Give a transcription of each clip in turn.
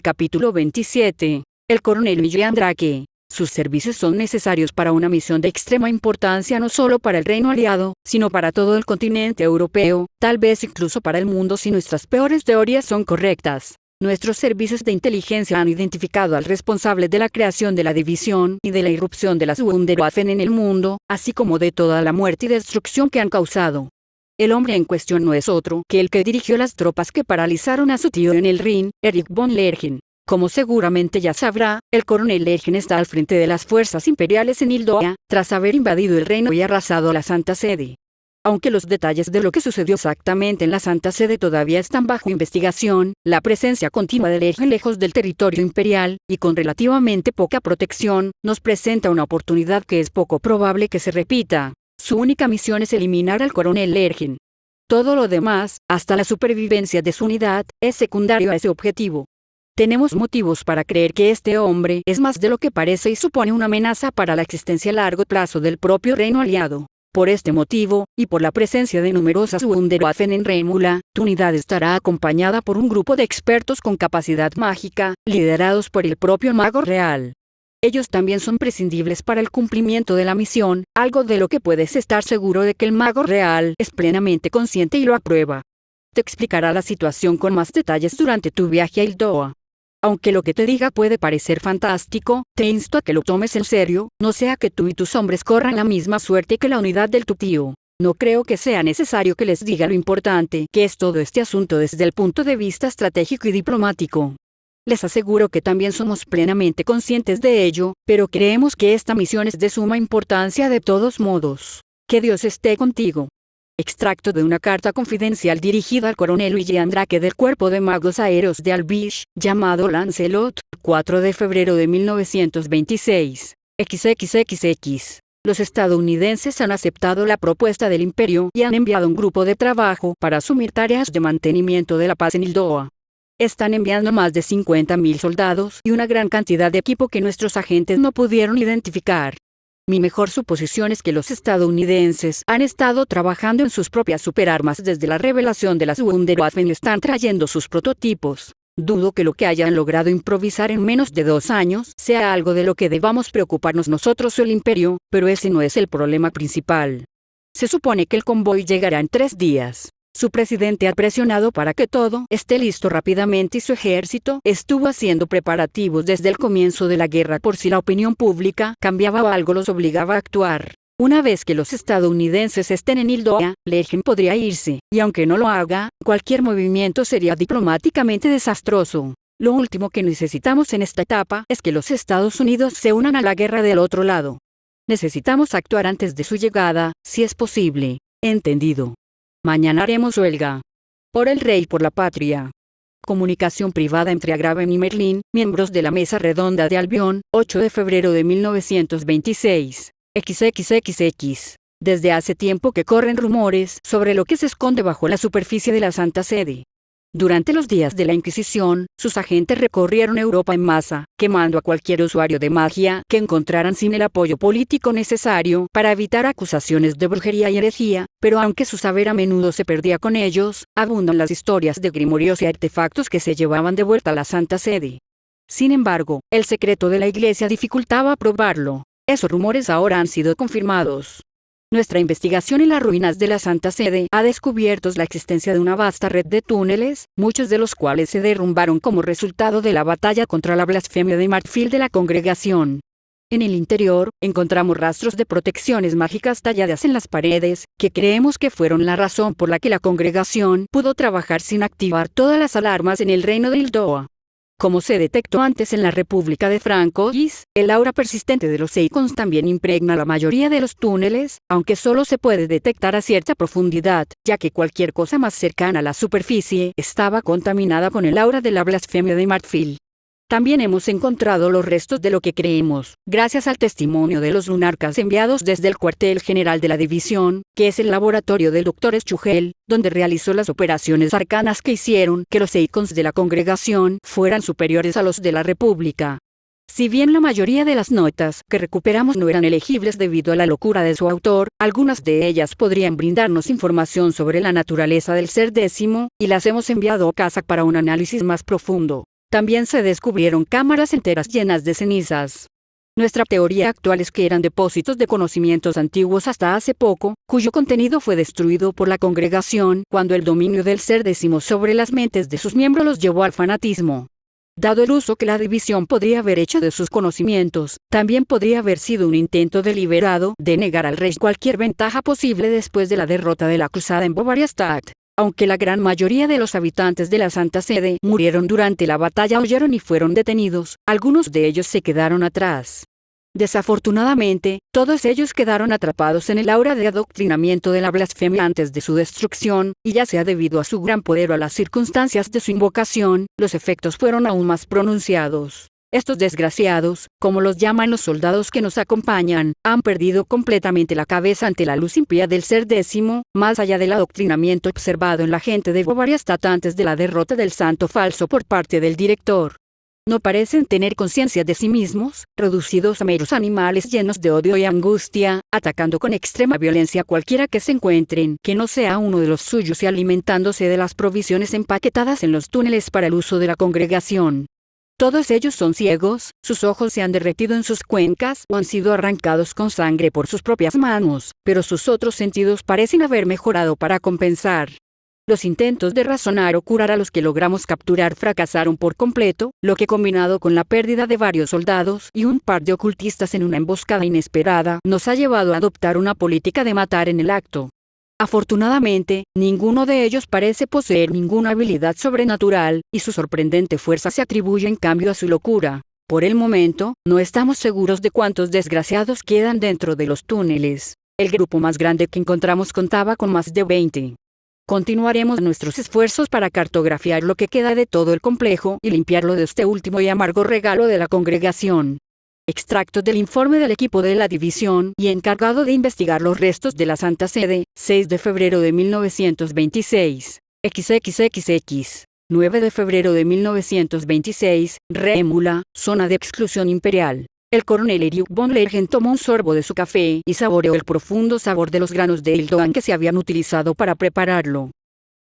Capítulo 27. El coronel Luigi Andrade. Sus servicios son necesarios para una misión de extrema importancia no solo para el Reino Aliado, sino para todo el continente europeo, tal vez incluso para el mundo si nuestras peores teorías son correctas. Nuestros servicios de inteligencia han identificado al responsable de la creación de la división y de la irrupción de las Wunderwaffen en el mundo, así como de toda la muerte y destrucción que han causado. El hombre en cuestión no es otro que el que dirigió las tropas que paralizaron a su tío en el Rin, Erich von Lerchen. Como seguramente ya sabrá, el coronel Lerchen está al frente de las fuerzas imperiales en Hildoa, tras haber invadido el reino y arrasado la Santa Sede. Aunque los detalles de lo que sucedió exactamente en la Santa Sede todavía están bajo investigación, la presencia continua de Lerchen lejos del territorio imperial, y con relativamente poca protección, nos presenta una oportunidad que es poco probable que se repita. Su única misión es eliminar al coronel Lerchen. Todo lo demás, hasta la supervivencia de su unidad, es secundario a ese objetivo. Tenemos motivos para creer que este hombre es más de lo que parece y supone una amenaza para la existencia a largo plazo del propio reino aliado. Por este motivo, y por la presencia de numerosas Wunderwaffen en Rémula, tu unidad estará acompañada por un grupo de expertos con capacidad mágica, liderados por el propio mago real. Ellos también son prescindibles para el cumplimiento de la misión, algo de lo que puedes estar seguro de que el mago real es plenamente consciente y lo aprueba. Te explicará la situación con más detalles durante tu viaje a Hildoa. Aunque lo que te diga puede parecer fantástico, te insto a que lo tomes en serio, no sea que tú y tus hombres corran la misma suerte que la unidad del tu tío. No creo que sea necesario que les diga lo importante que es todo este asunto desde el punto de vista estratégico y diplomático. Les aseguro que también somos plenamente conscientes de ello, pero creemos que esta misión es de suma importancia de todos modos. Que Dios esté contigo. Extracto de una carta confidencial dirigida al coronel Luigi Andrade del Cuerpo de Magos Aéreos de Albish, llamado Lancelot, 4 de febrero de 1926. XXXX. Los estadounidenses han aceptado la propuesta del imperio y han enviado un grupo de trabajo para asumir tareas de mantenimiento de la paz en Hildoa. Están enviando más de 50.000 soldados y una gran cantidad de equipo que nuestros agentes no pudieron identificar. Mi mejor suposición es que los estadounidenses han estado trabajando en sus propias superarmas desde la revelación de las Wunderwaffen y están trayendo sus prototipos. Dudo que lo que hayan logrado improvisar en menos de 2 años sea algo de lo que debamos preocuparnos nosotros o el imperio, pero ese no es el problema principal. Se supone que el convoy llegará en 3 días. Su presidente ha presionado para que todo esté listo rápidamente y su ejército estuvo haciendo preparativos desde el comienzo de la guerra por si la opinión pública cambiaba o algo los obligaba a actuar. Una vez que los estadounidenses estén en Hildoa, Lerchen podría irse, y aunque no lo haga, cualquier movimiento sería diplomáticamente desastroso. Lo último que necesitamos en esta etapa es que los Estados Unidos se unan a la guerra del otro lado. Necesitamos actuar antes de su llegada, si es posible. ¿Entendido? Mañana haremos huelga. Por el rey y por la patria. Comunicación privada entre Agraven y Merlín, miembros de la Mesa Redonda de Albión, 8 de febrero de 1926. XXXX. Desde hace tiempo que corren rumores sobre lo que se esconde bajo la superficie de la Santa Sede. Durante los días de la Inquisición, sus agentes recorrieron Europa en masa, quemando a cualquier usuario de magia que encontraran sin el apoyo político necesario para evitar acusaciones de brujería y herejía, pero aunque su saber a menudo se perdía con ellos, abundan las historias de grimorios y artefactos que se llevaban de vuelta a la Santa Sede. Sin embargo, el secreto de la Iglesia dificultaba probarlo. Esos rumores ahora han sido confirmados. Nuestra investigación en las ruinas de la Santa Sede ha descubierto la existencia de una vasta red de túneles, muchos de los cuales se derrumbaron como resultado de la batalla contra la blasfemia de marfil de la congregación. En el interior, encontramos rastros de protecciones mágicas talladas en las paredes, que creemos que fueron la razón por la que la congregación pudo trabajar sin activar todas las alarmas en el reino de Hildoa. Como se detectó antes en la República de Francois, el aura persistente de los Eikons también impregna la mayoría de los túneles, aunque solo se puede detectar a cierta profundidad, ya que cualquier cosa más cercana a la superficie estaba contaminada con el aura de la blasfemia de marfil. También hemos encontrado los restos de lo que creemos, gracias al testimonio de los lunarcas enviados desde el cuartel general de la división, que es el laboratorio del Dr. Schuhel, donde realizó las operaciones arcanas que hicieron que los Eikons de la congregación fueran superiores a los de la República. Si bien la mayoría de las notas que recuperamos no eran elegibles debido a la locura de su autor, algunas de ellas podrían brindarnos información sobre la naturaleza del ser décimo, y las hemos enviado a casa para un análisis más profundo. También se descubrieron cámaras enteras llenas de cenizas. Nuestra teoría actual es que eran depósitos de conocimientos antiguos hasta hace poco, cuyo contenido fue destruido por la congregación cuando el dominio del ser décimo sobre las mentes de sus miembros los llevó al fanatismo. Dado el uso que la división podría haber hecho de sus conocimientos, también podría haber sido un intento deliberado de negar al rey cualquier ventaja posible después de la derrota de la cruzada en Bovariastadt. Aunque la gran mayoría de los habitantes de la Santa Sede murieron durante la batalla, huyeron y fueron detenidos, algunos de ellos se quedaron atrás. Desafortunadamente, todos ellos quedaron atrapados en el aura de adoctrinamiento de la blasfemia antes de su destrucción, y ya sea debido a su gran poder o a las circunstancias de su invocación, los efectos fueron aún más pronunciados. Estos desgraciados, como los llaman los soldados que nos acompañan, han perdido completamente la cabeza ante la luz impía del ser décimo, más allá del adoctrinamiento observado en la gente de Bovariastadt antes de la derrota del santo falso por parte del director. No parecen tener conciencia de sí mismos, reducidos a meros animales llenos de odio y angustia, atacando con extrema violencia a cualquiera que se encuentren, que no sea uno de los suyos y alimentándose de las provisiones empaquetadas en los túneles para el uso de la congregación. Todos ellos son ciegos, sus ojos se han derretido en sus cuencas o han sido arrancados con sangre por sus propias manos, pero sus otros sentidos parecen haber mejorado para compensar. Los intentos de razonar o curar a los que logramos capturar fracasaron por completo, lo que combinado con la pérdida de varios soldados y un par de ocultistas en una emboscada inesperada, nos ha llevado a adoptar una política de matar en el acto. Afortunadamente, ninguno de ellos parece poseer ninguna habilidad sobrenatural, y su sorprendente fuerza se atribuye en cambio a su locura. Por el momento, no estamos seguros de cuántos desgraciados quedan dentro de los túneles. El grupo más grande que encontramos contaba con más de 20. Continuaremos nuestros esfuerzos para cartografiar lo que queda de todo el complejo y limpiarlo de este último y amargo regalo de la congregación. Extracto del informe del equipo de la división y encargado de investigar los restos de la Santa Sede, 6 de febrero de 1926. XXXX. 9 de febrero de 1926, Rémula, zona de exclusión imperial. El coronel Erich von Lergen tomó un sorbo de su café y saboreó el profundo sabor de los granos de Eldon que se habían utilizado para prepararlo.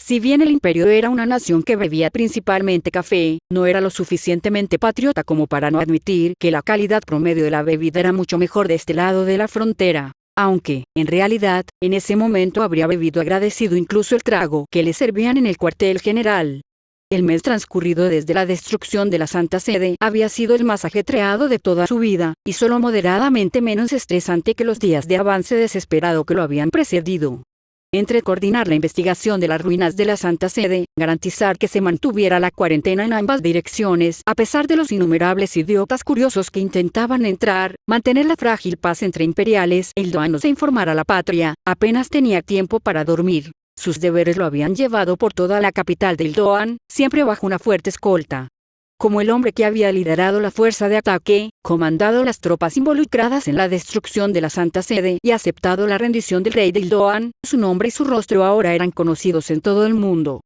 Si bien el imperio era una nación que bebía principalmente café, no era lo suficientemente patriota como para no admitir que la calidad promedio de la bebida era mucho mejor de este lado de la frontera. Aunque, en realidad, en ese momento habría bebido agradecido incluso el trago que le servían en el cuartel general. El mes transcurrido desde la destrucción de la Santa Sede había sido el más ajetreado de toda su vida, y solo moderadamente menos estresante que los días de avance desesperado que lo habían precedido. Entre coordinar la investigación de las ruinas de la Santa Sede, garantizar que se mantuviera la cuarentena en ambas direcciones, a pesar de los innumerables idiotas curiosos que intentaban entrar, mantener la frágil paz entre imperiales, eldoanos e informar a la patria, apenas tenía tiempo para dormir. Sus deberes lo habían llevado por toda la capital de Eldoan, siempre bajo una fuerte escolta. Como el hombre que había liderado la fuerza de ataque, comandado las tropas involucradas en la destrucción de la Santa Sede y aceptado la rendición del rey de Eldoan, su nombre y su rostro ahora eran conocidos en todo el mundo.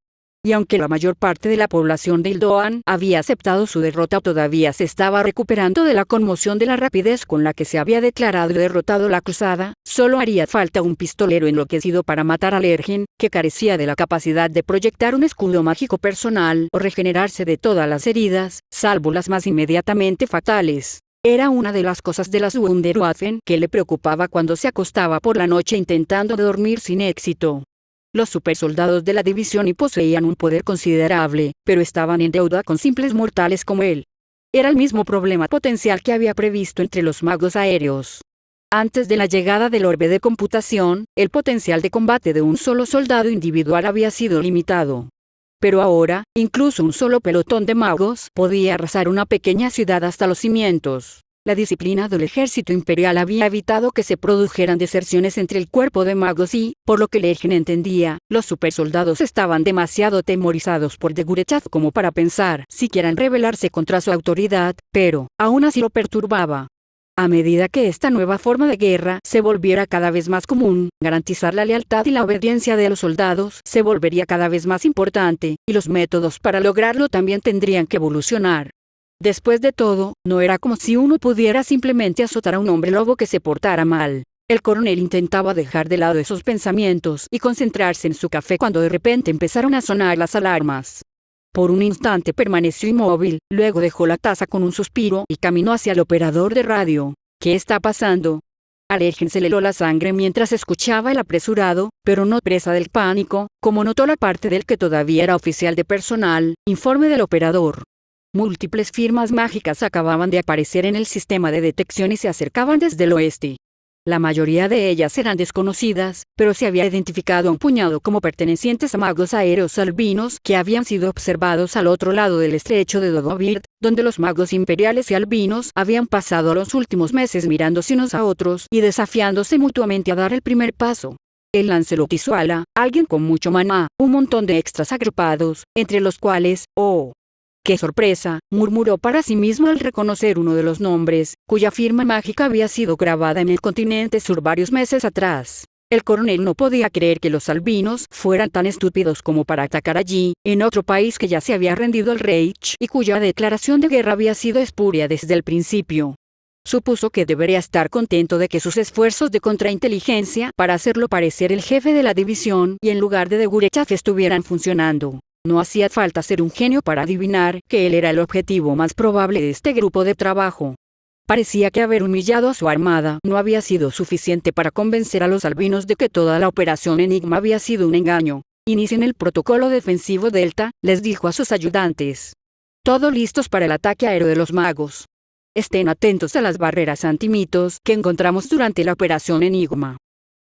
Y aunque la mayor parte de la población de Eldoan había aceptado su derrota, todavía se estaba recuperando de la conmoción de la rapidez con la que se había declarado y derrotado la cruzada, solo haría falta un pistolero enloquecido para matar a Lergen, que carecía de la capacidad de proyectar un escudo mágico personal o regenerarse de todas las heridas, salvo las más inmediatamente fatales. Era una de las cosas de las Wunderwaffen que le preocupaba cuando se acostaba por la noche intentando dormir sin éxito. Los supersoldados de la división y poseían un poder considerable, pero estaban en deuda con simples mortales como él. Era el mismo problema potencial que había previsto entre los magos aéreos. Antes de la llegada del orbe de computación, el potencial de combate de un solo soldado individual había sido limitado. Pero ahora, incluso un solo pelotón de magos podía arrasar una pequeña ciudad hasta los cimientos. La disciplina del ejército imperial había evitado que se produjeran deserciones entre el cuerpo de magos y, por lo que Lergen entendía, los supersoldados estaban demasiado atemorizados por Degurechaz como para pensar siquiera en rebelarse contra su autoridad, pero, aún así lo perturbaba. A medida que esta nueva forma de guerra se volviera cada vez más común, garantizar la lealtad y la obediencia de los soldados se volvería cada vez más importante, y los métodos para lograrlo también tendrían que evolucionar. Después de todo, no era como si uno pudiera simplemente azotar a un hombre lobo que se portara mal. El coronel intentaba dejar de lado esos pensamientos y concentrarse en su café cuando de repente empezaron a sonar las alarmas. Por un instante permaneció inmóvil, luego dejó la taza con un suspiro y caminó hacia el operador de radio. ¿Qué está pasando? A Lergen se le heló la sangre mientras escuchaba el apresurado, pero no presa del pánico, como notó la parte del que todavía era oficial de personal, informe del operador. Múltiples firmas mágicas acababan de aparecer en el sistema de detección y se acercaban desde el oeste. La mayoría de ellas eran desconocidas, pero se había identificado a un puñado como pertenecientes a magos aéreos albinos que habían sido observados al otro lado del estrecho de Dodobird, donde los magos imperiales y albinos habían pasado los últimos meses mirándose unos a otros y desafiándose mutuamente a dar el primer paso. El Lancelot y Suala, alguien con mucho maná, un montón de extras agrupados, entre los cuales, ¡oh! ¡Qué sorpresa!, murmuró para sí mismo al reconocer uno de los nombres, cuya firma mágica había sido grabada en el continente sur varios meses atrás. El coronel no podía creer que los albinos fueran tan estúpidos como para atacar allí, en otro país que ya se había rendido al Reich y cuya declaración de guerra había sido espuria desde el principio. Supuso que debería estar contento de que sus esfuerzos de contrainteligencia para hacerlo parecer el jefe de la división y en lugar de Gurechaf estuvieran funcionando. No hacía falta ser un genio para adivinar que él era el objetivo más probable de este grupo de trabajo. Parecía que haber humillado a su armada no había sido suficiente para convencer a los albinos de que toda la operación Enigma había sido un engaño. Inicien el protocolo defensivo Delta, les dijo a sus ayudantes. Todo listos para el ataque aéreo de los magos. Estén atentos a las barreras antimitos que encontramos durante la operación Enigma.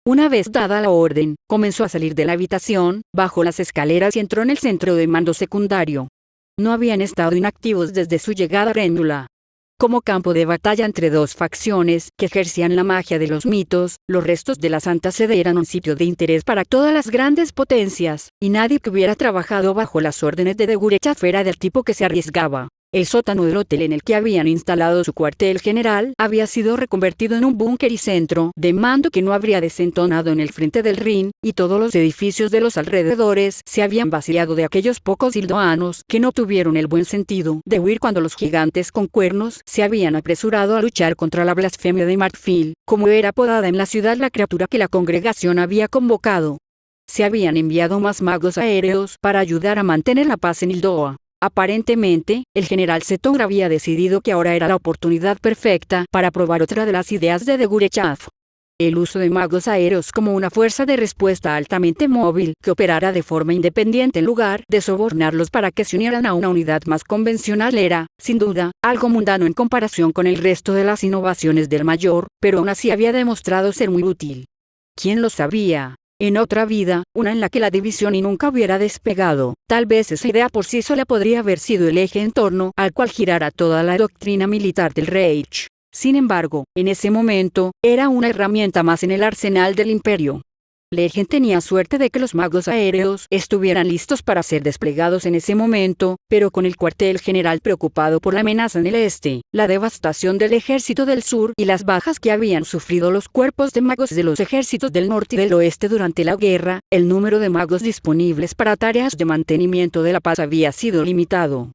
Una vez dada la orden, comenzó a salir de la habitación, bajó las escaleras y entró en el centro de mando secundario. No habían estado inactivos desde su llegada a Rénula. Como campo de batalla entre dos facciones que ejercían la magia de los mitos, los restos de la Santa Sede eran un sitio de interés para todas las grandes potencias, y nadie que hubiera trabajado bajo las órdenes de Gurechaf era del tipo que se arriesgaba. El sótano del hotel en el que habían instalado su cuartel general había sido reconvertido en un búnker y centro de mando que no habría desentonado en el frente del Rin, y todos los edificios de los alrededores se habían vaciado de aquellos pocos sildoanos que no tuvieron el buen sentido de huir cuando los gigantes con cuernos se habían apresurado a luchar contra la blasfemia de Markfield, como era apodada en la ciudad la criatura que la congregación había convocado. Se habían enviado más magos aéreos para ayudar a mantener la paz en Hildoa. Aparentemente, el general Setor había decidido que ahora era la oportunidad perfecta para probar otra de las ideas de Gurechaf. El uso de magos aéreos como una fuerza de respuesta altamente móvil que operara de forma independiente en lugar de sobornarlos para que se unieran a una unidad más convencional era, sin duda, algo mundano en comparación con el resto de las innovaciones del mayor, pero aún así había demostrado ser muy útil. ¿Quién lo sabía? En otra vida, una en la que la división y nunca hubiera despegado, tal vez esa idea por sí sola podría haber sido el eje en torno al cual girara toda la doctrina militar del Reich. Sin embargo, en ese momento, era una herramienta más en el arsenal del imperio. Lergen tenía suerte de que los magos aéreos estuvieran listos para ser desplegados en ese momento, pero con el cuartel general preocupado por la amenaza en el este, la devastación del ejército del sur y las bajas que habían sufrido los cuerpos de magos de los ejércitos del norte y del oeste durante la guerra, el número de magos disponibles para tareas de mantenimiento de la paz había sido limitado.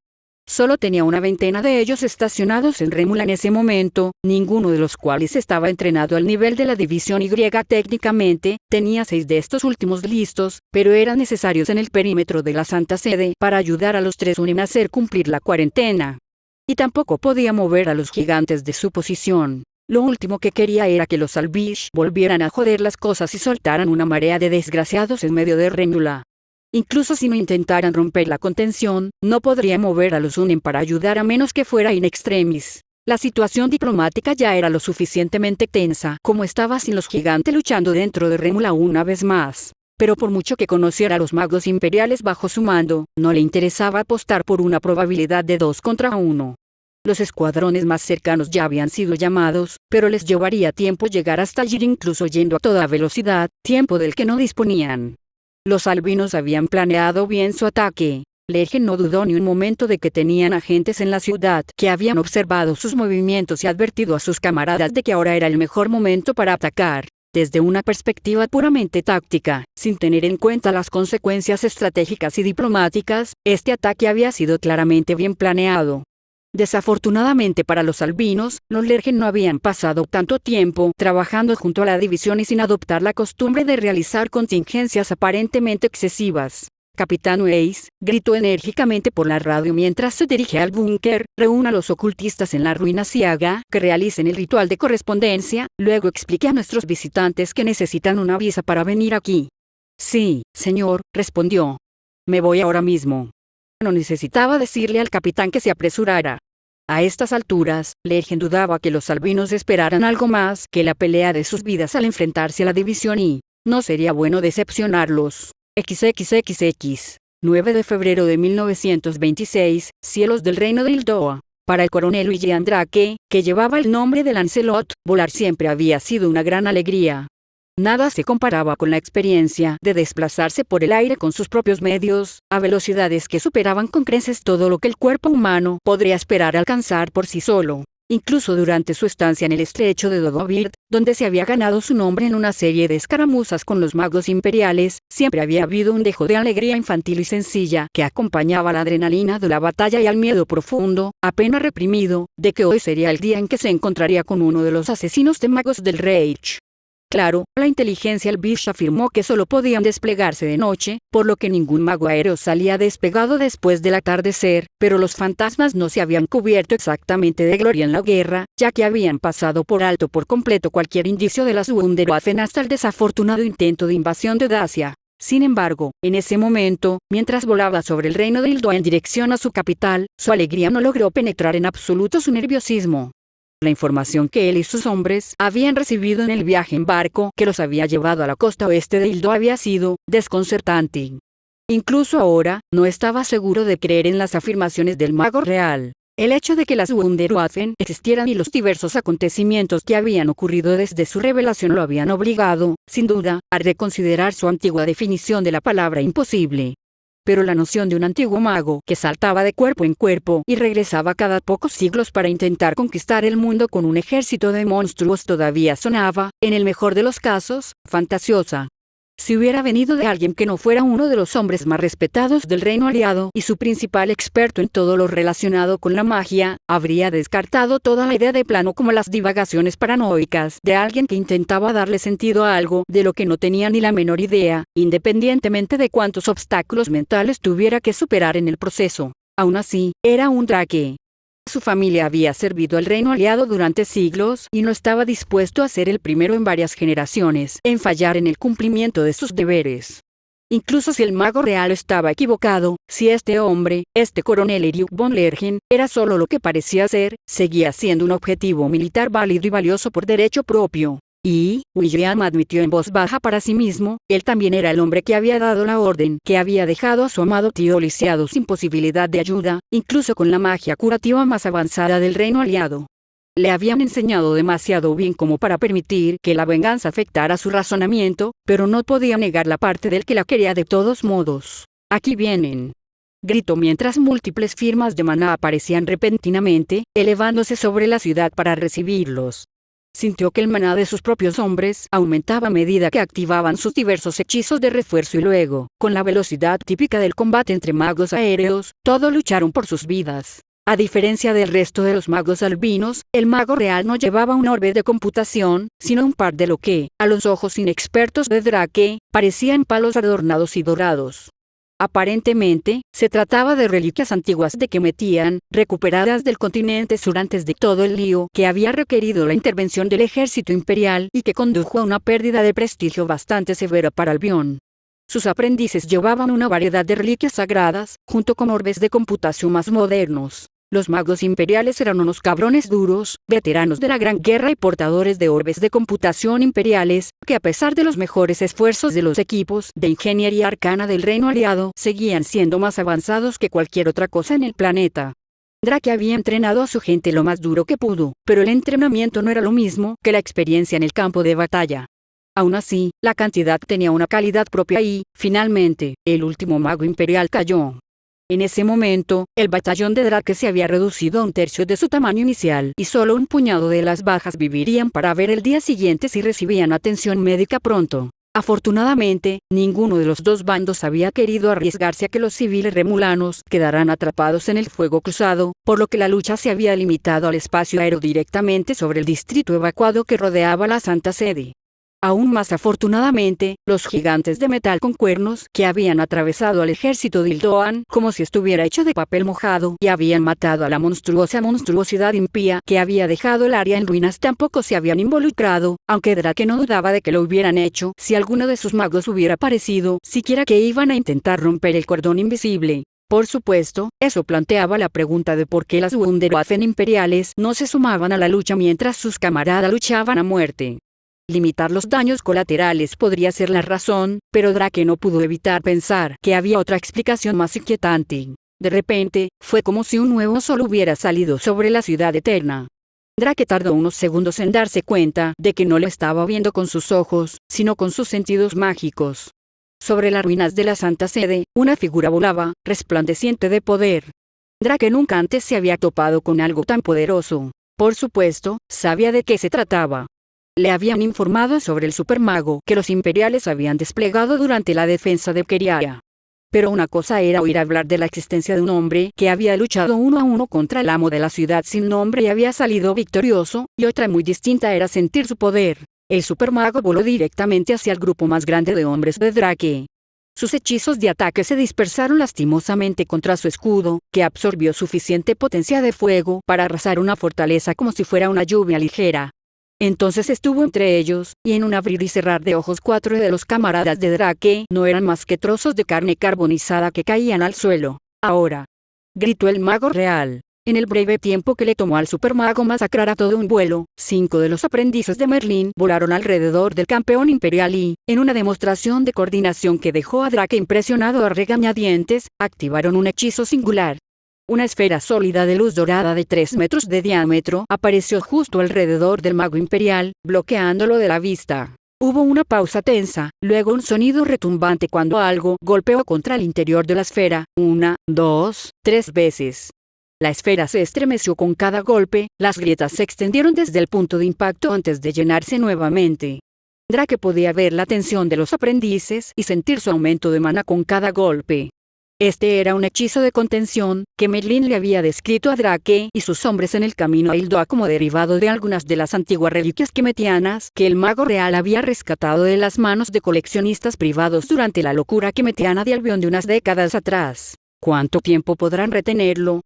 Solo tenía una veintena de ellos estacionados en Rémula en ese momento, ninguno de los cuales estaba entrenado al nivel de la división Y. Técnicamente, tenía 6 de estos últimos listos, pero eran necesarios en el perímetro de la Santa Sede para ayudar a los 3 Unim a hacer cumplir la cuarentena. Y tampoco podía mover a los gigantes de su posición. Lo último que quería era que los Albish volvieran a joder las cosas y soltaran una marea de desgraciados en medio de Rémula. Incluso si no intentaran romper la contención, no podría mover a los Unim para ayudar a menos que fuera in extremis. La situación diplomática ya era lo suficientemente tensa como estaba sin los gigantes luchando dentro de Rémula una vez más. Pero por mucho que conociera a los magos imperiales bajo su mando, no le interesaba apostar por una probabilidad de 2 contra 1. Los escuadrones más cercanos ya habían sido llamados, pero les llevaría tiempo llegar hasta allí incluso yendo a toda velocidad, tiempo del que no disponían. Los albinos habían planeado bien su ataque. Lergen no dudó ni un momento de que tenían agentes en la ciudad que habían observado sus movimientos y advertido a sus camaradas de que ahora era el mejor momento para atacar. Desde una perspectiva puramente táctica, sin tener en cuenta las consecuencias estratégicas y diplomáticas, este ataque había sido claramente bien planeado. Desafortunadamente para los albinos, los Lergen no habían pasado tanto tiempo trabajando junto a la división y sin adoptar la costumbre de realizar contingencias aparentemente excesivas. Capitán Weiss, gritó enérgicamente por la radio mientras se dirige al búnker, reúna a los ocultistas en la ruina y haga que realicen el ritual de correspondencia, luego explique a nuestros visitantes que necesitan una visa para venir aquí. Sí, señor, respondió. Me voy ahora mismo. No necesitaba decirle al capitán que se apresurara. A estas alturas, Lergen dudaba que los albinos esperaran algo más que la pelea de sus vidas al enfrentarse a la división y no sería bueno decepcionarlos. XXXX. 9 de febrero de 1926, cielos del reino de Hildoa. Para el coronel Luigi Andrake, que llevaba el nombre de Lancelot, volar siempre había sido una gran alegría. Nada se comparaba con la experiencia de desplazarse por el aire con sus propios medios, a velocidades que superaban con creces todo lo que el cuerpo humano podría esperar alcanzar por sí solo. Incluso durante su estancia en el estrecho de Dodobird, donde se había ganado su nombre en una serie de escaramuzas con los magos imperiales, siempre había habido un dejo de alegría infantil y sencilla que acompañaba la adrenalina de la batalla y al miedo profundo, apenas reprimido, de que hoy sería el día en que se encontraría con uno de los asesinos de magos del Reich. Claro, la inteligencia Elvish afirmó que solo podían desplegarse de noche, por lo que ningún mago aéreo salía despegado después del atardecer, pero los fantasmas no se habían cubierto exactamente de gloria en la guerra, ya que habían pasado por alto por completo cualquier indicio de las Wunderwaffen hasta el desafortunado intento de invasión de Dacia. Sin embargo, en ese momento, mientras volaba sobre el reino de Hildoa en dirección a su capital, su alegría no logró penetrar en absoluto su nerviosismo. La información que él y sus hombres habían recibido en el viaje en barco que los había llevado a la costa oeste de Hildoa había sido desconcertante. Incluso ahora, no estaba seguro de creer en las afirmaciones del mago real. El hecho de que las Wunderwaffen existieran y los diversos acontecimientos que habían ocurrido desde su revelación lo habían obligado, sin duda, a reconsiderar su antigua definición de la palabra imposible. Pero la noción de un antiguo mago que saltaba de cuerpo en cuerpo y regresaba cada pocos siglos para intentar conquistar el mundo con un ejército de monstruos todavía sonaba, en el mejor de los casos, fantasiosa. Si hubiera venido de alguien que no fuera uno de los hombres más respetados del reino aliado y su principal experto en todo lo relacionado con la magia, habría descartado toda la idea de plano como las divagaciones paranoicas de alguien que intentaba darle sentido a algo de lo que no tenía ni la menor idea, independientemente de cuántos obstáculos mentales tuviera que superar en el proceso. Aún así, era un Drake. Su familia había servido al reino aliado durante siglos y no estaba dispuesto a ser el primero en varias generaciones en fallar en el cumplimiento de sus deberes. Incluso si el mago real estaba equivocado, si este hombre, este coronel Erich von Lergen, era solo lo que parecía ser, seguía siendo un objetivo militar válido y valioso por derecho propio. Y, William admitió en voz baja para sí mismo, él también era el hombre que había dado la orden, que había dejado a su amado tío lisiado sin posibilidad de ayuda, incluso con la magia curativa más avanzada del reino aliado. Le habían enseñado demasiado bien como para permitir que la venganza afectara su razonamiento, pero no podía negar la parte del que la quería de todos modos. Aquí vienen. Gritó mientras múltiples firmas de maná aparecían repentinamente, elevándose sobre la ciudad para recibirlos. Sintió que el maná de sus propios hombres aumentaba a medida que activaban sus diversos hechizos de refuerzo y luego, con la velocidad típica del combate entre magos aéreos, todos lucharon por sus vidas. A diferencia del resto de los magos albinos, el mago real no llevaba un orbe de computación, sino un par de lo que, a los ojos inexpertos de Drake, parecían palos adornados y dorados. Aparentemente, se trataba de reliquias antiguas de Kemetían, recuperadas del continente sur antes de todo el lío que había requerido la intervención del ejército imperial y que condujo a una pérdida de prestigio bastante severa para Albion. Sus aprendices llevaban una variedad de reliquias sagradas, junto con orbes de computación más modernos. Los magos imperiales eran unos cabrones duros, veteranos de la Gran Guerra y portadores de orbes de computación imperiales, que a pesar de los mejores esfuerzos de los equipos de ingeniería arcana del reino aliado, seguían siendo más avanzados que cualquier otra cosa en el planeta. Drake había entrenado a su gente lo más duro que pudo, pero el entrenamiento no era lo mismo que la experiencia en el campo de batalla. Aún así, la cantidad tenía una calidad propia y, finalmente, el último mago imperial cayó. En ese momento, el batallón de Drake se había reducido a un tercio de su tamaño inicial y solo un puñado de las bajas vivirían para ver el día siguiente si recibían atención médica pronto. Afortunadamente, ninguno de los dos bandos había querido arriesgarse a que los civiles remulanos quedaran atrapados en el fuego cruzado, por lo que la lucha se había limitado al espacio aéreo directamente sobre el distrito evacuado que rodeaba la Santa Sede. Aún más afortunadamente, los gigantes de metal con cuernos que habían atravesado al ejército de Ildoan como si estuviera hecho de papel mojado y habían matado a la monstruosidad impía que había dejado el área en ruinas tampoco se habían involucrado, aunque Drake no dudaba de que lo hubieran hecho si alguno de sus magos hubiera aparecido, siquiera que iban a intentar romper el cordón invisible. Por supuesto, eso planteaba la pregunta de por qué las Wunderwaffen imperiales no se sumaban a la lucha mientras sus camaradas luchaban a muerte. Limitar los daños colaterales podría ser la razón, pero Drake no pudo evitar pensar que había otra explicación más inquietante. De repente, fue como si un nuevo sol hubiera salido sobre la ciudad eterna. Drake tardó unos segundos en darse cuenta de que no lo estaba viendo con sus ojos, sino con sus sentidos mágicos. Sobre las ruinas de la Santa Sede, una figura volaba, resplandeciente de poder. Drake nunca antes se había topado con algo tan poderoso. Por supuesto, sabía de qué se trataba. Le habían informado sobre el supermago que los imperiales habían desplegado durante la defensa de Keria. Pero una cosa era oír hablar de la existencia de un hombre que había luchado uno a uno contra el amo de la ciudad sin nombre y había salido victorioso, y otra muy distinta era sentir su poder. El supermago voló directamente hacia el grupo más grande de hombres de Drake. Sus hechizos de ataque se dispersaron lastimosamente contra su escudo, que absorbió suficiente potencia de fuego para arrasar una fortaleza como si fuera una lluvia ligera. Entonces estuvo entre ellos, y en un abrir y cerrar de ojos 4 de los camaradas de Drake no eran más que trozos de carne carbonizada que caían al suelo. Ahora, gritó el mago real. En el breve tiempo que le tomó al supermago masacrar a todo un vuelo, 5 de los aprendices de Merlín volaron alrededor del campeón imperial y, en una demostración de coordinación que dejó a Drake impresionado a regañadientes, activaron un hechizo singular. Una esfera sólida de luz dorada de 3 metros de diámetro apareció justo alrededor del mago imperial, bloqueándolo de la vista. Hubo una pausa tensa, luego un sonido retumbante cuando algo golpeó contra el interior de la esfera, 1, 2, 3 veces. La esfera se estremeció con cada golpe, las grietas se extendieron desde el punto de impacto antes de llenarse nuevamente. Drake podía ver la tensión de los aprendices y sentir su aumento de mana con cada golpe. Este era un hechizo de contención, que Merlín le había descrito a Drake y sus hombres en el camino a Ildoa como derivado de algunas de las antiguas reliquias kemetianas que el mago real había rescatado de las manos de coleccionistas privados durante la locura kemetiana de Albion de unas décadas atrás. ¿Cuánto tiempo podrán retenerlo?,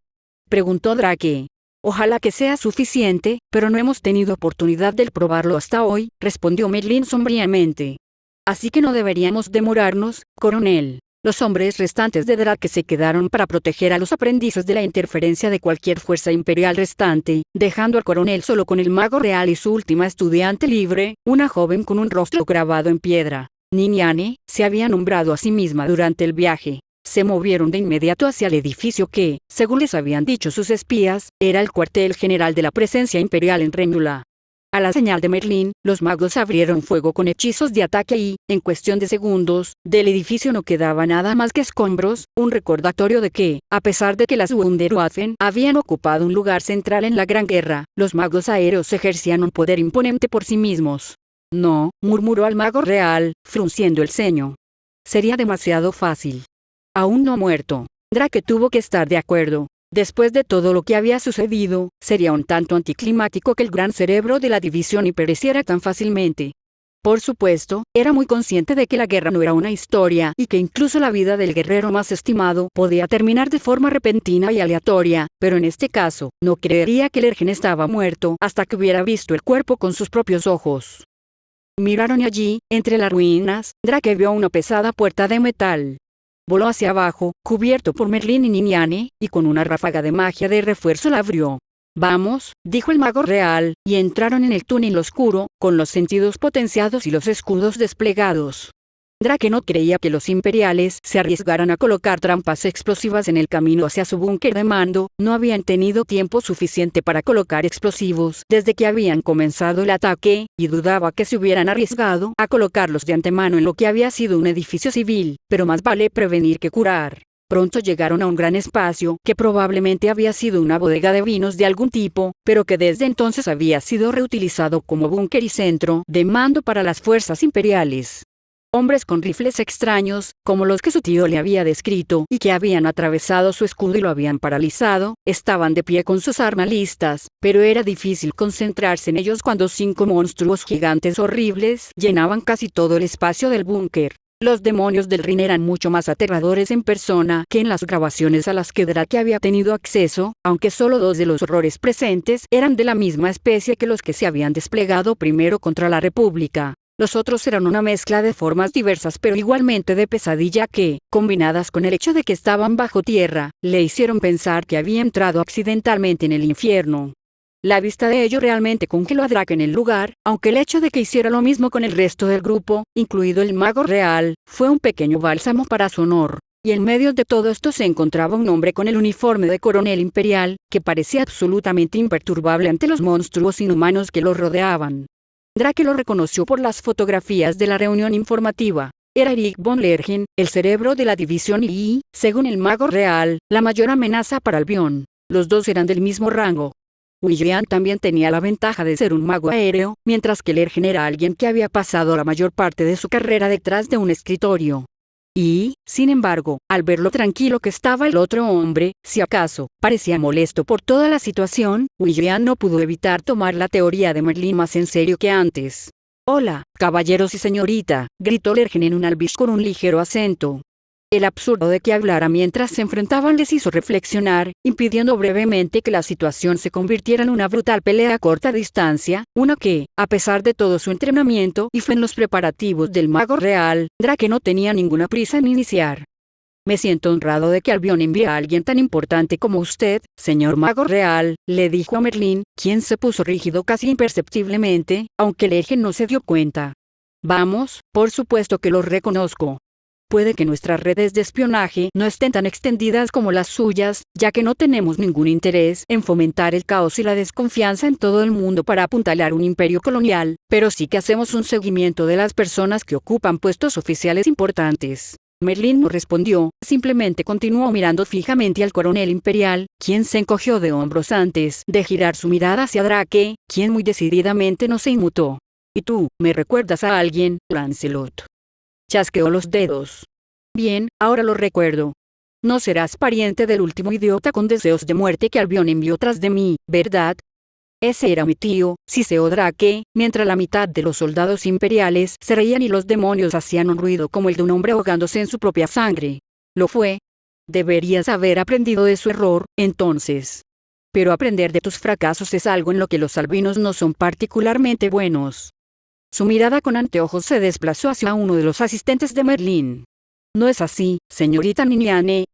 preguntó Drake. Ojalá que sea suficiente, pero no hemos tenido oportunidad de probarlo hasta hoy, respondió Merlín sombríamente. Así que no deberíamos demorarnos, coronel. Los hombres restantes de Drake se quedaron para proteger a los aprendices de la interferencia de cualquier fuerza imperial restante, dejando al coronel solo con el mago real y su última estudiante libre, una joven con un rostro grabado en piedra. Niniane se había nombrado a sí misma durante el viaje. Se movieron de inmediato hacia el edificio que, según les habían dicho sus espías, era el cuartel general de la presencia imperial en Remula. A la señal de Merlín, los magos abrieron fuego con hechizos de ataque y, en cuestión de segundos, del edificio no quedaba nada más que escombros, un recordatorio de que, a pesar de que las Wunderwaffen habían ocupado un lugar central en la Gran Guerra, los magos aéreos ejercían un poder imponente por sí mismos. No, murmuró al mago real, frunciendo el ceño. Sería demasiado fácil. Aún no muerto. Drake tuvo que estar de acuerdo. Después de todo lo que había sucedido, sería un tanto anticlimático que el gran cerebro de la división pereciera tan fácilmente. Por supuesto, era muy consciente de que la guerra no era una historia y que incluso la vida del guerrero más estimado podía terminar de forma repentina y aleatoria, pero en este caso, no creería que Lergen estaba muerto hasta que hubiera visto el cuerpo con sus propios ojos. Miraron y allí, entre las ruinas, Drake vio una pesada puerta de metal. Voló hacia abajo, cubierto por Merlín y Niniane, y con una ráfaga de magia de refuerzo la abrió. Vamos, dijo el mago real, y entraron en el túnel oscuro, con los sentidos potenciados y los escudos desplegados. Drake no creía que los imperiales se arriesgaran a colocar trampas explosivas en el camino hacia su búnker de mando, no habían tenido tiempo suficiente para colocar explosivos desde que habían comenzado el ataque, y dudaba que se hubieran arriesgado a colocarlos de antemano en lo que había sido un edificio civil, pero más vale prevenir que curar. Pronto llegaron a un gran espacio que probablemente había sido una bodega de vinos de algún tipo, pero que desde entonces había sido reutilizado como búnker y centro de mando para las fuerzas imperiales. Hombres con rifles extraños, como los que su tío le había descrito y que habían atravesado su escudo y lo habían paralizado, estaban de pie con sus armas listas, pero era difícil concentrarse en ellos cuando 5 monstruos gigantes horribles llenaban casi todo el espacio del búnker. Los demonios del Rin eran mucho más aterradores en persona que en las grabaciones a las que Drake había tenido acceso, aunque solo 2 de los horrores presentes eran de la misma especie que los que se habían desplegado primero contra la República. Los otros eran una mezcla de formas diversas pero igualmente de pesadilla que, combinadas con el hecho de que estaban bajo tierra, le hicieron pensar que había entrado accidentalmente en el infierno. La vista de ello realmente congeló a Drake en el lugar, aunque el hecho de que hiciera lo mismo con el resto del grupo, incluido el mago real, fue un pequeño bálsamo para su honor. Y en medio de todo esto se encontraba un hombre con el uniforme de coronel imperial, que parecía absolutamente imperturbable ante los monstruos inhumanos que lo rodeaban. Drake lo reconoció por las fotografías de la reunión informativa. Era Eric von Lergen, el cerebro de la división y, según el mago real, la mayor amenaza para Albion. Los dos eran del mismo rango. William también tenía la ventaja de ser un mago aéreo, mientras que Lergen era alguien que había pasado la mayor parte de su carrera detrás de un escritorio. Y, sin embargo, al ver lo tranquilo que estaba el otro hombre, si acaso, parecía molesto por toda la situación, William no pudo evitar tomar la teoría de Merlin más en serio que antes. «Hola, caballeros y señorita», gritó Lergen en un albish con un ligero acento. El absurdo de que hablara mientras se enfrentaban les hizo reflexionar, impidiendo brevemente que la situación se convirtiera en una brutal pelea a corta distancia, una que, a pesar de todo su entrenamiento y fe en los preparativos del mago real, Drake no tenía ninguna prisa en iniciar. «Me siento honrado de que Albion envíe a alguien tan importante como usted, señor mago real», le dijo a Merlin, quien se puso rígido casi imperceptiblemente, aunque Lergen no se dio cuenta. «Vamos, por supuesto que lo reconozco. Puede que nuestras redes de espionaje no estén tan extendidas como las suyas, ya que no tenemos ningún interés en fomentar el caos y la desconfianza en todo el mundo para apuntalar un imperio colonial, pero sí que hacemos un seguimiento de las personas que ocupan puestos oficiales importantes». Merlin no respondió, simplemente continuó mirando fijamente al coronel imperial, quien se encogió de hombros antes de girar su mirada hacia Drake, quien muy decididamente no se inmutó. «¿Y tú, me recuerdas a alguien, Lancelot?». Chasqueó los dedos. «Bien, ahora lo recuerdo. No serás pariente del último idiota con deseos de muerte que Albion envió tras de mí, ¿verdad? Ese era mi tío, Siseo Drake», mientras la mitad de los soldados imperiales se reían y los demonios hacían un ruido como el de un hombre ahogándose en su propia sangre. «Lo fue. Deberías haber aprendido de su error, entonces. Pero aprender de tus fracasos es algo en lo que los albinos no son particularmente buenos». Su mirada con anteojos se desplazó hacia uno de los asistentes de Merlin. «No es así, señorita Niniane.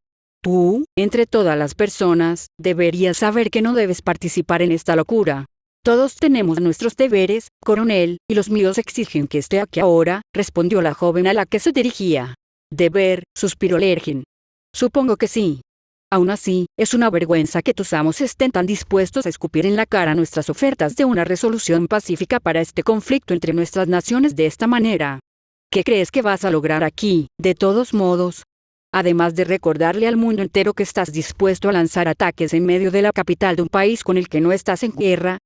Tú, entre todas las personas, deberías saber que no debes participar en esta locura. Todos tenemos nuestros deberes, coronel, y los míos exigen que esté aquí ahora», respondió la joven a la que se dirigía. «¿Deber?», suspiró Lergen. «Supongo que sí. Aún así, es una vergüenza que tus amos estén tan dispuestos a escupir en la cara nuestras ofertas de una resolución pacífica para este conflicto entre nuestras naciones de esta manera. ¿Qué crees que vas a lograr aquí, de todos modos? Además de recordarle al mundo entero que estás dispuesto a lanzar ataques en medio de la capital de un país con el que no estás en guerra».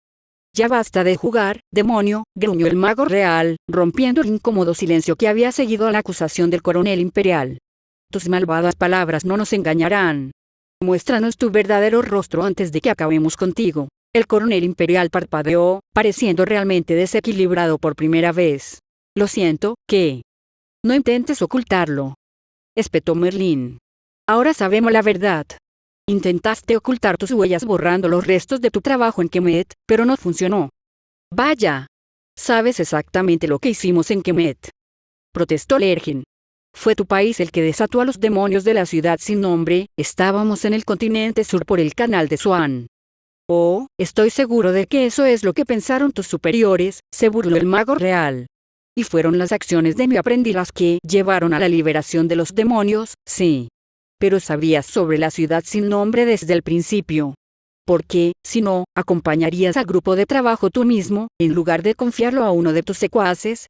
«Ya basta de jugar, demonio», gruñó el mago real, rompiendo el incómodo silencio que había seguido a la acusación del coronel imperial. «Tus malvadas palabras no nos engañarán. Muéstranos tu verdadero rostro antes de que acabemos contigo». El coronel imperial parpadeó, pareciendo realmente desequilibrado por primera vez. «Lo siento, ¿qué? No intentes ocultarlo», espetó Merlin. «Ahora sabemos la verdad. Intentaste ocultar tus huellas borrando los restos de tu trabajo en Kemet, pero no funcionó». «Vaya. Sabes exactamente lo que hicimos en Kemet», protestó Lergen. «Fue tu país el que desató a los demonios de la ciudad sin nombre. Estábamos en el continente sur por el canal de Swan». «Oh, estoy seguro de que eso es lo que pensaron tus superiores», se burló el mago real. «Y fueron las acciones de mi aprendiz las que llevaron a la liberación de los demonios, sí. Pero sabías sobre la ciudad sin nombre desde el principio. ¿Por qué, si no, acompañarías al grupo de trabajo tú mismo, en lugar de confiarlo a uno de tus secuaces?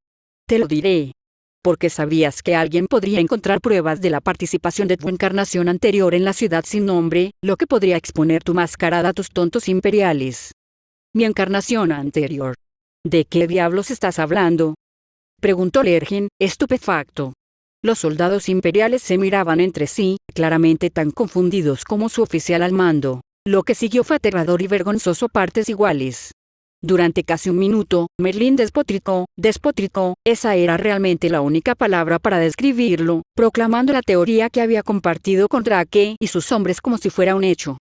Te lo diré. Porque sabías que alguien podría encontrar pruebas de la participación de tu encarnación anterior en la ciudad sin nombre, lo que podría exponer tu mascarada a tus tontos imperiales». «¿Mi encarnación anterior? ¿De qué diablos estás hablando?». preguntó Lergen, estupefacto. Los soldados imperiales se miraban entre sí, claramente tan confundidos como su oficial al mando. Lo que siguió fue aterrador y vergonzoso a partes iguales. Durante casi un minuto, Merlín despotricó, esa era realmente la única palabra para describirlo, proclamando la teoría que había compartido con Drake y sus hombres como si fuera un hecho.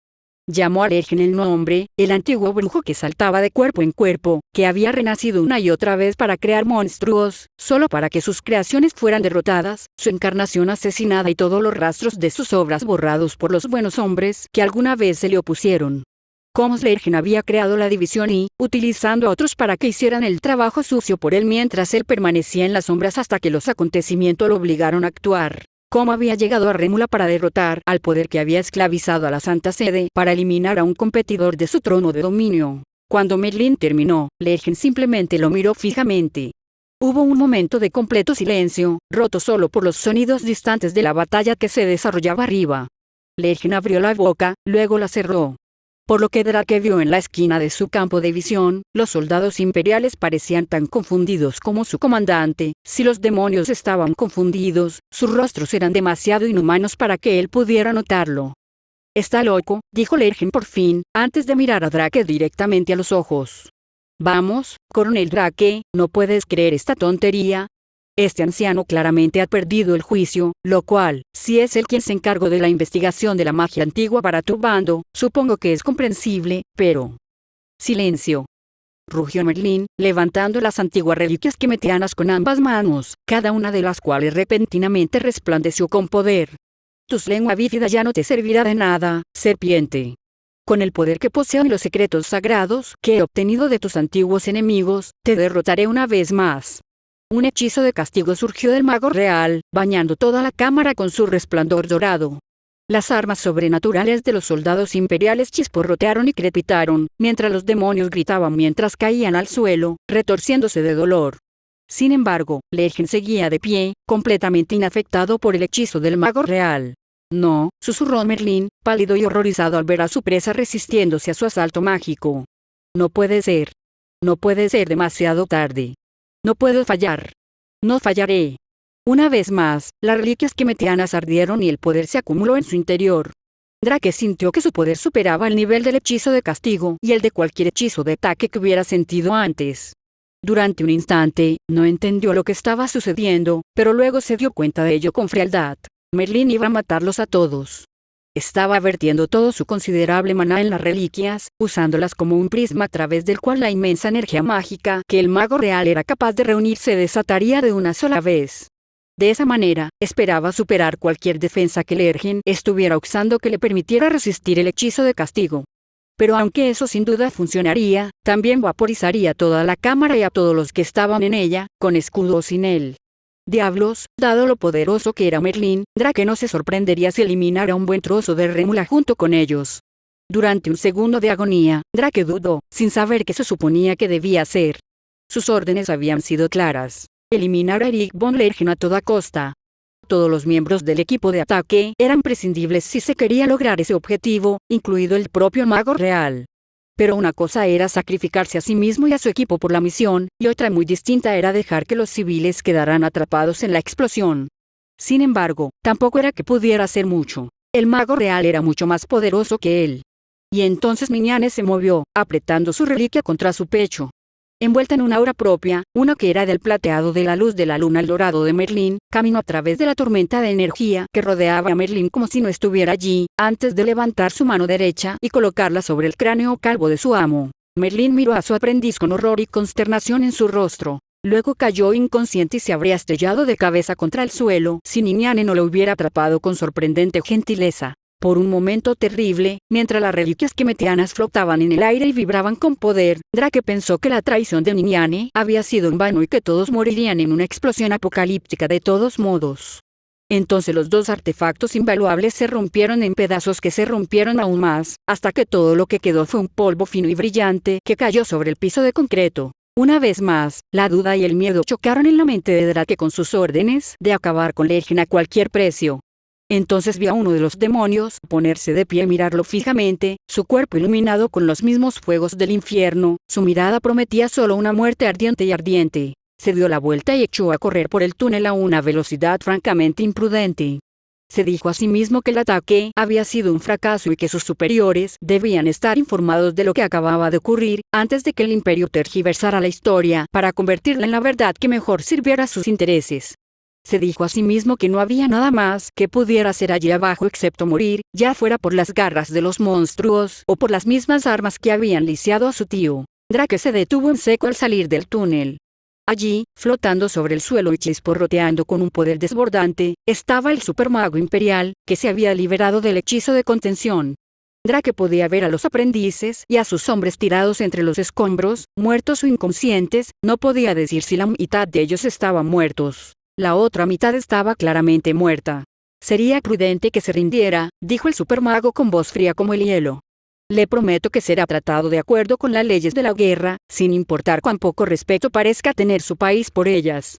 Llamó a Lergen el nombre, el antiguo brujo que saltaba de cuerpo en cuerpo, que había renacido una y otra vez para crear monstruos, solo para que sus creaciones fueran derrotadas, su encarnación asesinada y todos los rastros de sus obras borrados por los buenos hombres que alguna vez se le opusieron. Cómo Lergen había creado la división y, utilizando a otros para que hicieran el trabajo sucio por él mientras él permanecía en las sombras hasta que los acontecimientos lo obligaron a actuar. Cómo había llegado a Rémula para derrotar al poder que había esclavizado a la Santa Sede para eliminar a un competidor de su trono de dominio. Cuando Merlín terminó, Lergen simplemente lo miró fijamente. Hubo un momento de completo silencio, roto solo por los sonidos distantes de la batalla que se desarrollaba arriba. Lergen abrió la boca, luego la cerró. Por lo que Drake vio en la esquina de su campo de visión, los soldados imperiales parecían tan confundidos como su comandante. Si los demonios estaban confundidos, sus rostros eran demasiado inhumanos para que él pudiera notarlo. «Está loco», dijo Lergen por fin, antes de mirar a Drake directamente a los ojos. «Vamos, coronel Drake, ¿no puedes creer esta tontería? Este anciano claramente ha perdido el juicio, lo cual, si es él quien se encargó de la investigación de la magia antigua para tu bando, supongo que es comprensible, pero...». «Silencio», rugió Merlín, levantando las antiguas reliquias quemetianas con ambas manos, cada una de las cuales repentinamente resplandeció con poder. «Tu lengua bífida ya no te servirá de nada, serpiente. Con el poder que poseo y los secretos sagrados que he obtenido de tus antiguos enemigos, te derrotaré una vez más». Un hechizo de castigo surgió del mago real, bañando toda la cámara con su resplandor dorado. Las armas sobrenaturales de los soldados imperiales chisporrotearon y crepitaron, mientras los demonios gritaban mientras caían al suelo, retorciéndose de dolor. Sin embargo, Lergen seguía de pie, completamente inafectado por el hechizo del mago real. «No», susurró Merlín, pálido y horrorizado al ver a su presa resistiéndose a su asalto mágico. «No puede ser. No puede ser demasiado tarde. No puedo fallar. No fallaré». Una vez más, las reliquias quemetianas ardieron y el poder se acumuló en su interior. Drake sintió que su poder superaba el nivel del hechizo de castigo y el de cualquier hechizo de ataque que hubiera sentido antes. Durante un instante, no entendió lo que estaba sucediendo, pero luego se dio cuenta de ello con frialdad. Merlín iba a matarlos a todos. Estaba vertiendo todo su considerable maná en las reliquias, usándolas como un prisma a través del cual la inmensa energía mágica que el mago real era capaz de reunir se desataría de una sola vez. De esa manera, esperaba superar cualquier defensa que Lergen estuviera usando que le permitiera resistir el hechizo de castigo. Pero aunque eso sin duda funcionaría, también vaporizaría toda la cámara y a todos los que estaban en ella, con escudo o sin él. Diablos, dado lo poderoso que era Merlín, Drake no se sorprendería si eliminara un buen trozo de Rémula junto con ellos. Durante un segundo de agonía, Drake dudó, sin saber qué se suponía que debía hacer. Sus órdenes habían sido claras: eliminar a Eric von Lergen a toda costa. Todos los miembros del equipo de ataque eran prescindibles si se quería lograr ese objetivo, incluido el propio mago real. Pero una cosa era sacrificarse a sí mismo y a su equipo por la misión, y otra muy distinta era dejar que los civiles quedaran atrapados en la explosión. Sin embargo, tampoco era que pudiera hacer mucho. El mago real era mucho más poderoso que él. Y entonces Miñane se movió, apretando su reliquia contra su pecho. Envuelta en una aura propia, una que era del plateado de la luz de la luna al dorado de Merlín, caminó a través de la tormenta de energía que rodeaba a Merlín como si no estuviera allí, antes de levantar su mano derecha y colocarla sobre el cráneo calvo de su amo. Merlín miró a su aprendiz con horror y consternación en su rostro. Luego cayó inconsciente y se habría estrellado de cabeza contra el suelo si Miñane no lo hubiera atrapado con sorprendente gentileza. Por un momento terrible, mientras las reliquias quemetianas flotaban en el aire y vibraban con poder, Drake pensó que la traición de Miñane había sido en vano y que todos morirían en una explosión apocalíptica de todos modos. Entonces los dos artefactos invaluables se rompieron en pedazos que se rompieron aún más, hasta que todo lo que quedó fue un polvo fino y brillante que cayó sobre el piso de concreto. Una vez más, la duda y el miedo chocaron en la mente de Drake con sus órdenes de acabar con Lergen a cualquier precio. Entonces vio a uno de los demonios ponerse de pie y mirarlo fijamente, su cuerpo iluminado con los mismos fuegos del infierno. Su mirada prometía solo una muerte ardiente y ardiente. Se dio la vuelta y echó a correr por el túnel a una velocidad francamente imprudente. Se dijo a sí mismo que el ataque había sido un fracaso y que sus superiores debían estar informados de lo que acababa de ocurrir, antes de que el imperio tergiversara la historia para convertirla en la verdad que mejor sirviera a sus intereses. Se dijo a sí mismo que no había nada más que pudiera hacer allí abajo excepto morir, ya fuera por las garras de los monstruos o por las mismas armas que habían lisiado a su tío. Drake se detuvo en seco al salir del túnel. Allí, flotando sobre el suelo y chisporroteando con un poder desbordante, estaba el supermago imperial, que se había liberado del hechizo de contención. Drake podía ver a los aprendices y a sus hombres tirados entre los escombros, muertos o inconscientes, no podía decir si la mitad de ellos estaban muertos. La otra mitad estaba claramente muerta. Sería prudente que se rindiera, dijo el supermago con voz fría como el hielo. Le prometo que será tratado de acuerdo con las leyes de la guerra, sin importar cuán poco respeto parezca tener su país por ellas.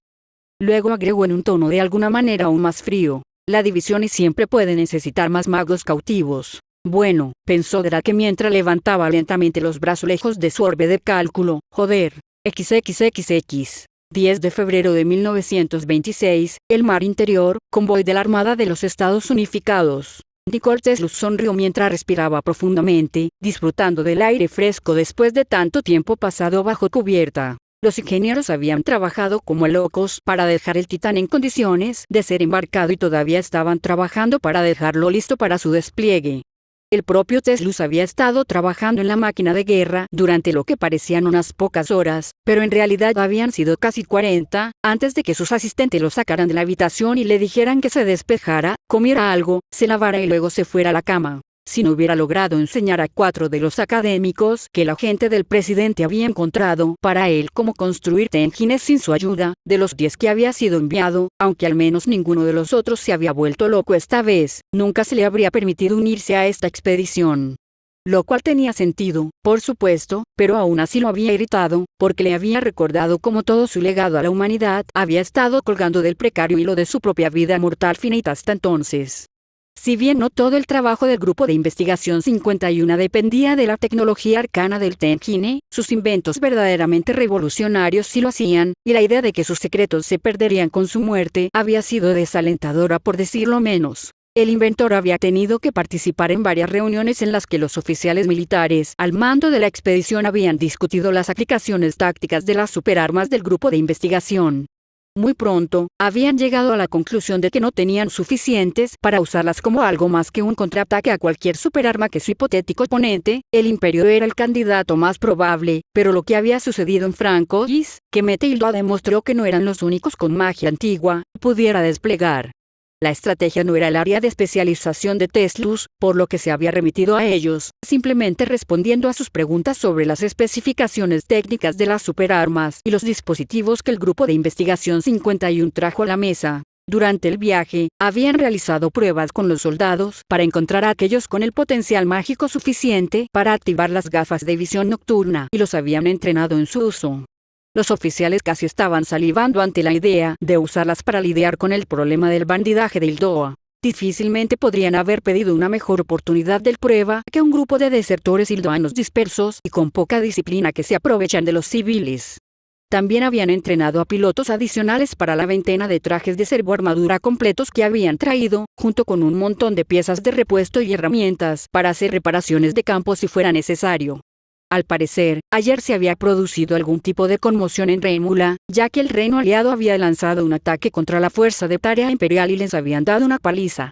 Luego agregó en un tono de alguna manera aún más frío: la división y siempre puede necesitar más magos cautivos. Bueno, pensó Drake mientras levantaba lentamente los brazos lejos de su orbe de cálculo. Joder. XXXX. 10 de febrero de 1926, el mar interior, convoy de la Armada de los Estados Unificados. Nikola Tesla sonrió mientras respiraba profundamente, disfrutando del aire fresco después de tanto tiempo pasado bajo cubierta. Los ingenieros habían trabajado como locos para dejar el Titán en condiciones de ser embarcado y todavía estaban trabajando para dejarlo listo para su despliegue. El propio Tesla había estado trabajando en la máquina de guerra durante lo que parecían unas pocas horas, pero en realidad habían sido casi 40, antes de que sus asistentes lo sacaran de la habitación y le dijeran que se despejara, comiera algo, se lavara y luego se fuera a la cama. Si no hubiera logrado enseñar a 4 de los académicos que el agente del presidente había encontrado para él cómo construir Tenjines sin su ayuda, de los 10 que había sido enviado, aunque al menos ninguno de los otros se había vuelto loco esta vez, nunca se le habría permitido unirse a esta expedición. Lo cual tenía sentido, por supuesto, pero aún así lo había irritado, porque le había recordado cómo todo su legado a la humanidad había estado colgando del precario hilo de su propia vida mortal finita hasta entonces. Si bien no todo el trabajo del Grupo de Investigación 51 dependía de la tecnología arcana del Tenjine, sus inventos verdaderamente revolucionarios sí lo hacían, y la idea de que sus secretos se perderían con su muerte había sido desalentadora por decirlo menos. El inventor había tenido que participar en varias reuniones en las que los oficiales militares al mando de la expedición habían discutido las aplicaciones tácticas de las superarmas del Grupo de Investigación. Muy pronto, habían llegado a la conclusión de que no tenían suficientes para usarlas como algo más que un contraataque a cualquier superarma que su hipotético oponente, el Imperio, era el candidato más probable, pero lo que había sucedido en Francois, que Metilda demostró que no eran los únicos con magia antigua, pudiera desplegar. La estrategia no era el área de especialización de Teslus, por lo que se había remitido a ellos, simplemente respondiendo a sus preguntas sobre las especificaciones técnicas de las superarmas y los dispositivos que el Grupo de Investigación 51 trajo a la mesa. Durante el viaje, habían realizado pruebas con los soldados para encontrar a aquellos con el potencial mágico suficiente para activar las gafas de visión nocturna y los habían entrenado en su uso. Los oficiales casi estaban salivando ante la idea de usarlas para lidiar con el problema del bandidaje de Ildoa. Difícilmente podrían haber pedido una mejor oportunidad de prueba que un grupo de desertores ildoanos dispersos y con poca disciplina que se aprovechan de los civiles. También habían entrenado a pilotos adicionales para la veintena de trajes de servoarmadura completos que habían traído, junto con un montón de piezas de repuesto y herramientas para hacer reparaciones de campo si fuera necesario. Al parecer, ayer se había producido algún tipo de conmoción en Rémula, ya que el reino aliado había lanzado un ataque contra la fuerza de tarea imperial y les habían dado una paliza.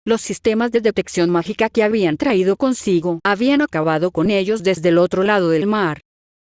Los sistemas de detección mágica que habían traído consigo habían acabado con ellos desde el otro lado del mar.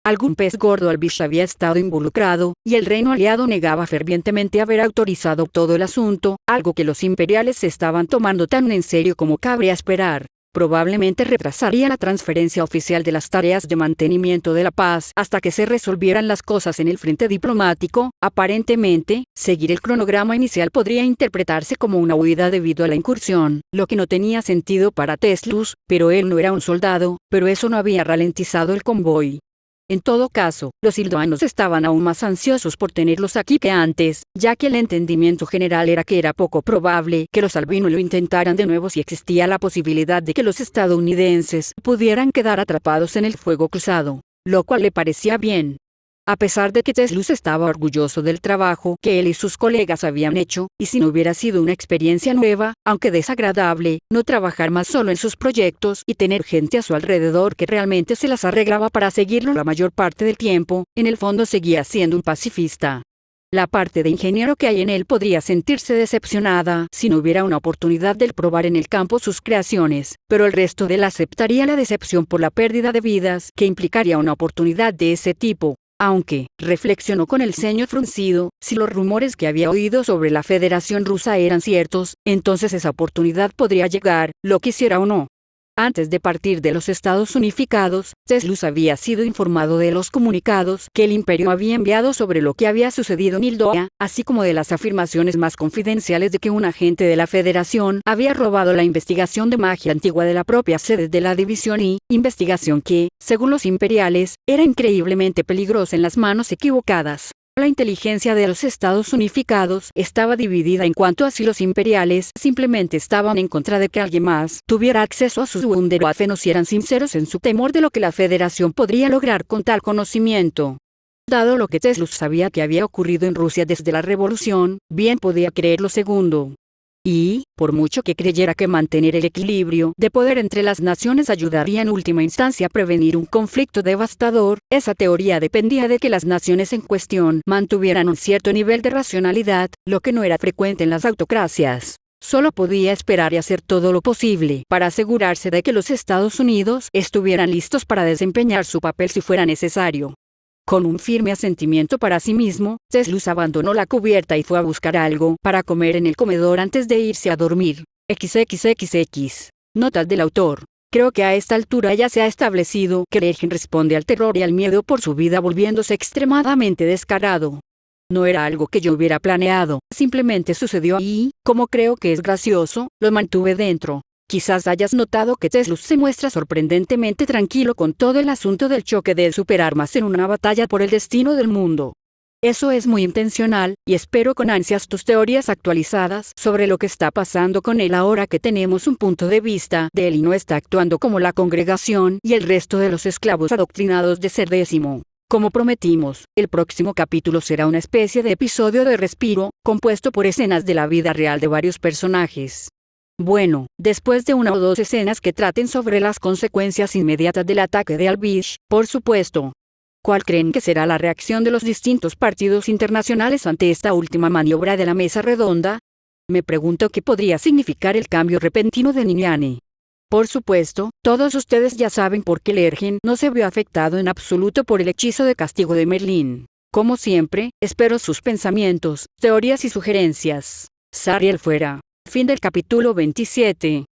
Algún pez gordo albish había estado involucrado, y el reino aliado negaba fervientemente haber autorizado todo el asunto, algo que los imperiales se estaban tomando tan en serio como cabría esperar. Probablemente retrasaría la transferencia oficial de las tareas de mantenimiento de la paz hasta que se resolvieran las cosas en el frente diplomático. Aparentemente, seguir el cronograma inicial podría interpretarse como una huida debido a la incursión, lo que no tenía sentido para Teslus, pero él no era un soldado, pero eso no había ralentizado el convoy. En todo caso, los ildoanos estaban aún más ansiosos por tenerlos aquí que antes, ya que el entendimiento general era que era poco probable que los albinos lo intentaran de nuevo si existía la posibilidad de que los estadounidenses pudieran quedar atrapados en el fuego cruzado, lo cual le parecía bien. A pesar de que Teslus estaba orgulloso del trabajo que él y sus colegas habían hecho, y si no hubiera sido una experiencia nueva, aunque desagradable, no trabajar más solo en sus proyectos y tener gente a su alrededor que realmente se las arreglaba para seguirlo la mayor parte del tiempo, en el fondo seguía siendo un pacifista. La parte de ingeniero que hay en él podría sentirse decepcionada si no hubiera una oportunidad de probar en el campo sus creaciones, pero el resto de él aceptaría la decepción por la pérdida de vidas que implicaría una oportunidad de ese tipo. Aunque, reflexionó con el ceño fruncido, si los rumores que había oído sobre la Federación Rusa eran ciertos, entonces esa oportunidad podría llegar, lo quisiera o no. Antes de partir de los Estados Unificados, Teslus había sido informado de los comunicados que el Imperio había enviado sobre lo que había sucedido en Ildoa, así como de las afirmaciones más confidenciales de que un agente de la Federación había robado la investigación de magia antigua de la propia sede de la división y, investigación que, según los imperiales, era increíblemente peligrosa en las manos equivocadas. La inteligencia de los Estados Unificados estaba dividida en cuanto a si los imperiales simplemente estaban en contra de que alguien más tuviera acceso a sus Wunderwaffen o si eran sinceros en su temor de lo que la Federación podría lograr con tal conocimiento. Dado lo que Teslus sabía que había ocurrido en Rusia desde la Revolución, bien podía creer lo segundo. Y, por mucho que creyera que mantener el equilibrio de poder entre las naciones ayudaría en última instancia a prevenir un conflicto devastador, esa teoría dependía de que las naciones en cuestión mantuvieran un cierto nivel de racionalidad, lo que no era frecuente en las autocracias. Solo podía esperar y hacer todo lo posible para asegurarse de que los Estados Unidos estuvieran listos para desempeñar su papel si fuera necesario. Con un firme asentimiento para sí mismo, Teslus abandonó la cubierta y fue a buscar algo para comer en el comedor antes de irse a dormir. XXXX. Notas del autor. Creo que a esta altura ya se ha establecido que Lergen responde al terror y al miedo por su vida volviéndose extremadamente descarado. No era algo que yo hubiera planeado, simplemente sucedió y, como creo que es gracioso, lo mantuve dentro. Quizás hayas notado que Teslus se muestra sorprendentemente tranquilo con todo el asunto del choque de superarmas en una batalla por el destino del mundo. Eso es muy intencional, y espero con ansias tus teorías actualizadas sobre lo que está pasando con él ahora que tenemos un punto de vista de él y no está actuando como la congregación y el resto de los esclavos adoctrinados de ser décimo. Como prometimos, el próximo capítulo será una especie de episodio de respiro, compuesto por escenas de la vida real de varios personajes. Bueno, después de una o dos escenas que traten sobre las consecuencias inmediatas del ataque de Albish, por supuesto. ¿Cuál creen que será la reacción de los distintos partidos internacionales ante esta última maniobra de la mesa redonda? Me pregunto qué podría significar el cambio repentino de Niniane. Por supuesto, todos ustedes ya saben por qué Lergen no se vio afectado en absoluto por el hechizo de castigo de Merlín. Como siempre, espero sus pensamientos, teorías y sugerencias. Sariel fuera. Fin del capítulo 27.